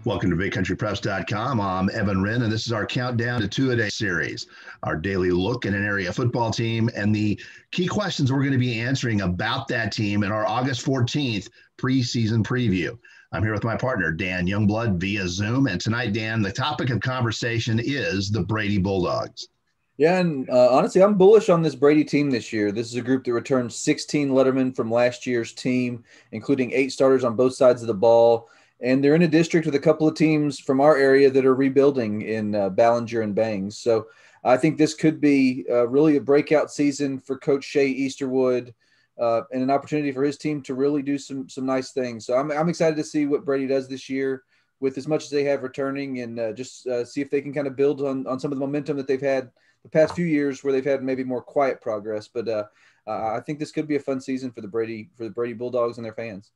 Welcome to BigCountryPreps.com. I'm Evan Wren, and this is our Countdown to Two-A-Day series, our daily look at an area football team and the key questions we're going to be answering about that team in our August 14th preseason preview. I'm here with my partner, Dan Youngblood, via Zoom. And tonight, Dan, the topic of conversation is the Brady Bulldogs. Yeah, and honestly, I'm bullish on this Brady team this year. This is a group that returned 16 Lettermen from last year's team, including 8 starters on both sides of the ball. And they're in a district with a couple of teams from our area that are rebuilding in Ballinger and Bangs. So I think this could be really a breakout season for Coach Shea Easterwood and an opportunity for his team to really do some nice things. So I'm excited to see what Brady does this year with as much as they have returning and just see if they can kind of build on some of the momentum that they've had the past few years where they've had maybe more quiet progress. But I think this could be a fun season for the Brady Bulldogs and their fans.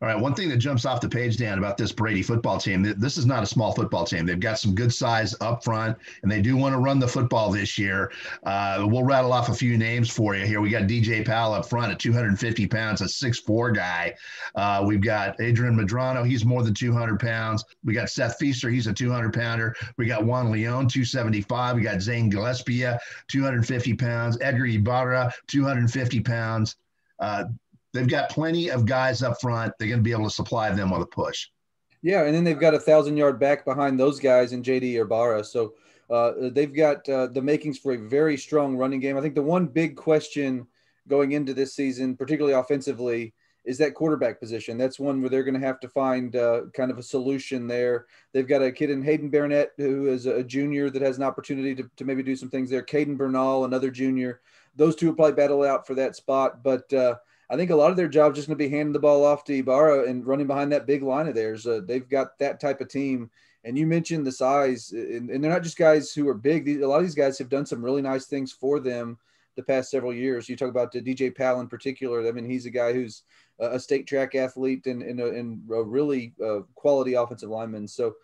All right, one thing that jumps off the page, Dan, about this Brady football team, this is not a small football team. They've got some good size up front, and they do want to run the football this year. We'll rattle off a few names for you here. We got DJ Powell up front at 250 pounds, a 6'4" guy. We've got Adrian Medrano. He's more than 200 pounds. We got Seth Feaster. He's a 200-pounder. We got Juan Leon, 275. We got Zane Gillespie, 250 pounds. Edgar Ibarra, 250 pounds. They've got plenty of guys up front. They're going to be able to supply them with a push. Yeah, and then they've got a 1,000-yard back behind those guys in J.D. Ibarra. So they've got the makings for a very strong running game. I think the one big question going into this season, particularly offensively, is that quarterback position. That's one where they're going to have to find kind of a solution there. They've got a kid in Hayden Barnett who is a junior that has an opportunity to maybe do some things there. Caden Bernal, another junior. Those two will probably battle out for that spot. But I think a lot of their job is just going to be handing the ball off to Ibarra and running behind that big line of theirs. They've got that type of team. And you mentioned the size, and they're not just guys who are big. A lot of these guys have done some really nice things for them the past several years. You talk about DJ Powell in particular. I mean, he's a guy who's a state track athlete and a really quality offensive lineman. So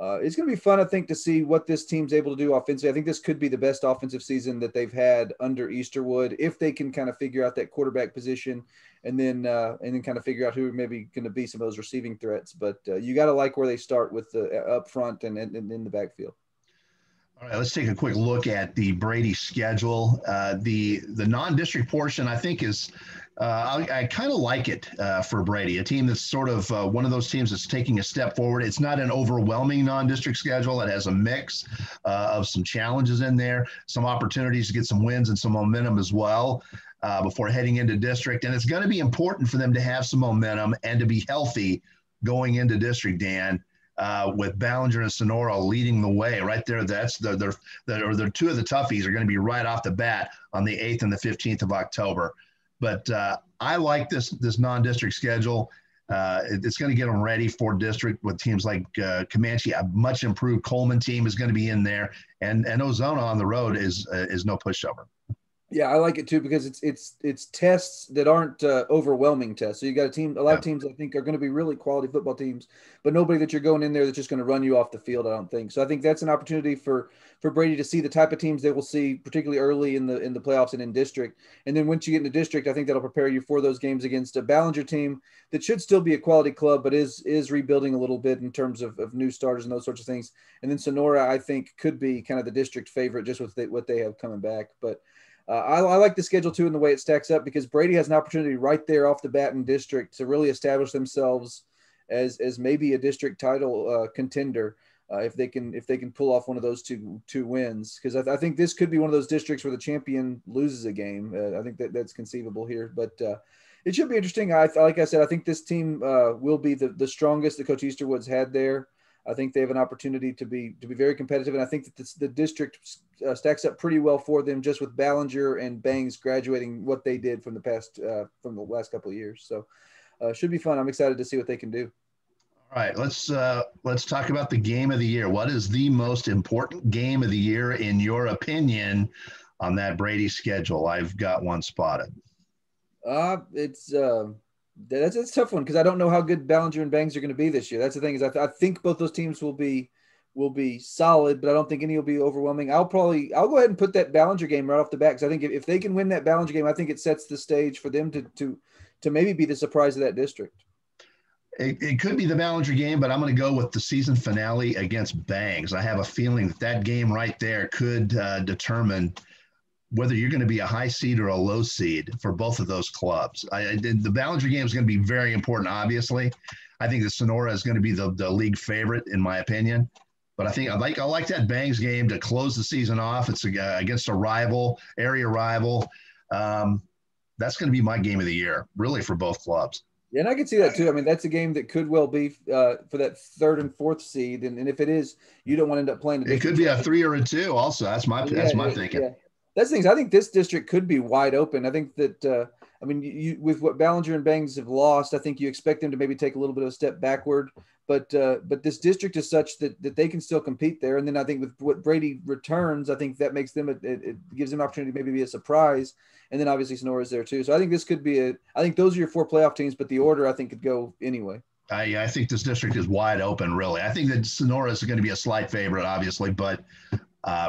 it's going to be fun, I think, to see what this team's able to do offensively. I think this could be the best offensive season that they've had under Easterwood if they can kind of figure out that quarterback position and then kind of figure out who maybe going to be some of those receiving threats. But you got to like where they start with the up front and in the backfield. All right, let's take a quick look at the Brady schedule. The non-district portion, I think, is I kind of like it for Brady, a team that's sort of one of those teams that's taking a step forward. It's not an overwhelming non-district schedule. It has a mix of some challenges in there, some opportunities to get some wins and some momentum as well before heading into district. And it's going to be important for them to have some momentum and to be healthy going into district, Dan. With Ballinger and Sonora leading the way right there. They're two of the toughies are going to be right off the bat on the 8th and the 15th of October. But I like this non-district schedule. It's going to get them ready for district with teams like Comanche. A much improved Coleman team is going to be in there, and Ozona on the road is no pushover. Yeah, I like it too because it's tests that aren't overwhelming tests. So you got a lot of teams I think are going to be really quality football teams, but nobody that you're going in there that's just going to run you off the field. I don't think so. I think that's an opportunity for Brady to see the type of teams they will see, particularly early in the playoffs and in district. And then once you get into district, I think that'll prepare you for those games against a Ballinger team that should still be a quality club, but is rebuilding a little bit in terms of new starters and those sorts of things. And then Sonora, I think, could be kind of the district favorite just with what they have coming back, but. I like the schedule, too, and the way it stacks up because Brady has an opportunity right there off the bat in district to really establish themselves as maybe a district title contender if they can pull off one of those two wins. Because I think this could be one of those districts where the champion loses a game. I think that's conceivable here. But it should be interesting. Like I said, I think this team will be the strongest that Coach Easterwood's had there. I think they have an opportunity to be very competitive, and I think that the district stacks up pretty well for them, just with Ballinger and Bangs graduating what they did from the last couple of years. So, should be fun. I'm excited to see what they can do. All right, let's talk about the game of the year. What is the most important game of the year in your opinion on that Brady schedule? I've got one spotted. That's a tough one because I don't know how good Ballinger and Bangs are going to be this year. That's the thing is I think both those teams will be solid, but I don't think any will be overwhelming. I'll go ahead and put that Ballinger game right off the bat because I think if they can win that Ballinger game, I think it sets the stage for them to maybe be the surprise of that district. It could be the Ballinger game, but I'm going to go with the season finale against Bangs. I have a feeling that game right there could determine whether you're going to be a high seed or a low seed for both of those clubs. The Ballinger game is going to be very important, obviously. I think the Sonora is going to be the league favorite, in my opinion. But I like that Bangs game to close the season off. It's against a rival, area rival. That's going to be my game of the year, really, for both clubs. Yeah, and I can see that too. I mean, that's a game that could well be for that third and fourth seed, and if it is, you don't want to end up playing. It could be a 3 or a 2. Also, that's my thinking. Yeah. That's the things. I think this district could be wide open. I think that I mean, you with what Ballinger and Bangs have lost, I think you expect them to maybe take a little bit of a step backward. But this district is such that they can still compete there. And then I think with what Brady returns, I think that makes them it gives them an opportunity to maybe be a surprise. And then obviously Sonora's there too. So I think this could be I think those are your 4 playoff teams, but the order I think could go anyway. I think this district is wide open, really. I think that Sonora is going to be a slight favorite, obviously, but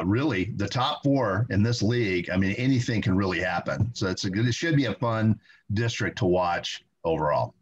really the top 4 in this league, I mean, anything can really happen. So it should be a fun district to watch overall.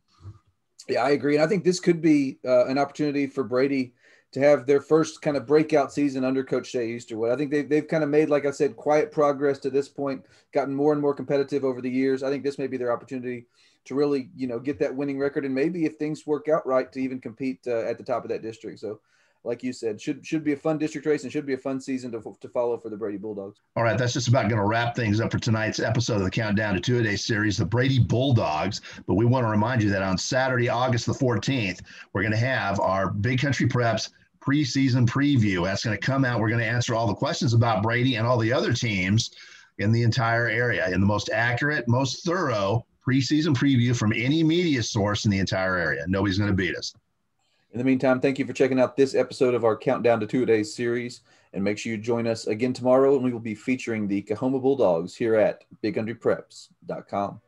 Yeah, I agree. And I think this could be an opportunity for Brady to have their first kind of breakout season under Coach Shea Easterwood. I think they've kind of made, like I said, quiet progress to this point, gotten more and more competitive over the years. I think this may be their opportunity to really, get that winning record. And maybe if things work out right, to even compete at the top of that district. So like you said, should be a fun district race and should be a fun season to follow for the Brady Bulldogs. All right, that's just about going to wrap things up for tonight's episode of the Countdown to Two-A-Day series, the Brady Bulldogs. But we want to remind you that on Saturday, August the 14th, we're going to have our Big Country Preps preseason preview. That's going to come out. We're going to answer all the questions about Brady and all the other teams in the entire area in the most accurate, most thorough preseason preview from any media source in the entire area. Nobody's going to beat us. In the meantime, thank you for checking out this episode of our Countdown to Two-A-Day series, and make sure you join us again tomorrow, and we will be featuring the Coahoma Bulldogs here at BigCountryPreps.com.